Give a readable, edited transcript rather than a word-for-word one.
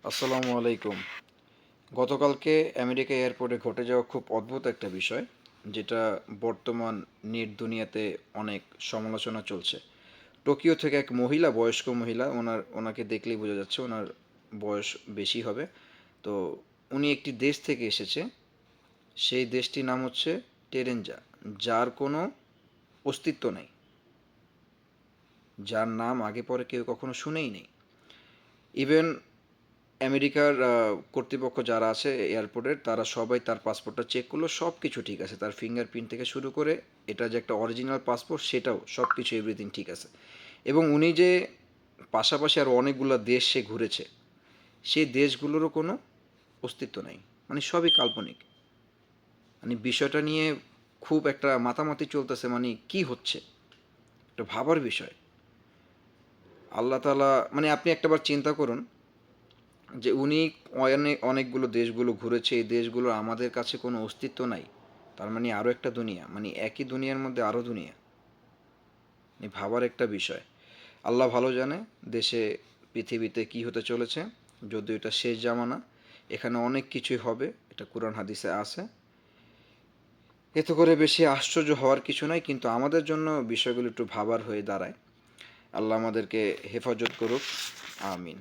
আসসালামু আলাইকুম। গতকালকে আমেরিকা এয়ারপোর্টে ঘটে যাওয়া খুব অদ্ভুত একটা বিষয়, যেটা বর্তমান নেট দুনিয়াতে অনেক সমালোচনা চলছে। টোকিও থেকে এক মহিলা, বয়স্ক মহিলা, ওনাকে দেখলেই বোঝা যাচ্ছে ওনার বয়স বেশি হবে। তো উনি একটি দেশ থেকে এসেছে, সেই দেশটির নাম হচ্ছে টেরেনজা, যার কোনো অস্তিত্ব নেই, যার নাম আগে পরে কেউ কখনো শুনেই নেই। ইভেন আমেরিকার কর্তৃপক্ষ যারা আছে এয়ারপোর্টের, তারা সবাই তার পাসপোর্টটা চেক করলো, সব কিছু ঠিক আছে, তার ফিঙ্গারপ্রিন্ট থেকে শুরু করে এটা যে একটা অরিজিনাল পাসপোর্ট সেটাও সব কিছু এভরিথিং ঠিক আছে। এবং উনি যে পাশাপাশি আরও অনেকগুলো দেশ সে ঘুরেছে, সেই দেশগুলোরও কোনো অস্তিত্ব নেই, মানে সবই কাল্পনিক। মানে বিষয়টা নিয়ে খুব একটা মাতামাতি চলতেছে, মানে কি হচ্ছে, একটা ভাবার বিষয়। আল্লাহ তাআলা, মানে আপনি একটাবার চিন্তা করুন যে উনি অনেকগুলো দেশগুলো ঘুরেছে, এই দেশগুলোর আমাদের কাছে কোনো অস্তিত্ব নাই। তার মানে আরও একটা দুনিয়া, মানে একই দুনিয়ার মধ্যে আরও দুনিয়া। ভাবার একটা বিষয়। আল্লাহ ভালো জানে দেশে, পৃথিবীতে কি হতে চলেছে। যদিও এটা শেষ জামানা, এখানে অনেক কিছুই হবে, এটা কোরআন হাদিসে আছে। এতে করে বেশি আশ্চর্য হওয়ার কিছু নাই, কিন্তু আমাদের জন্য বিষয়গুলো একটু ভাবার হয়ে দাঁড়ায়। আল্লাহ আমাদেরকে হেফাজত করুক, আমিন।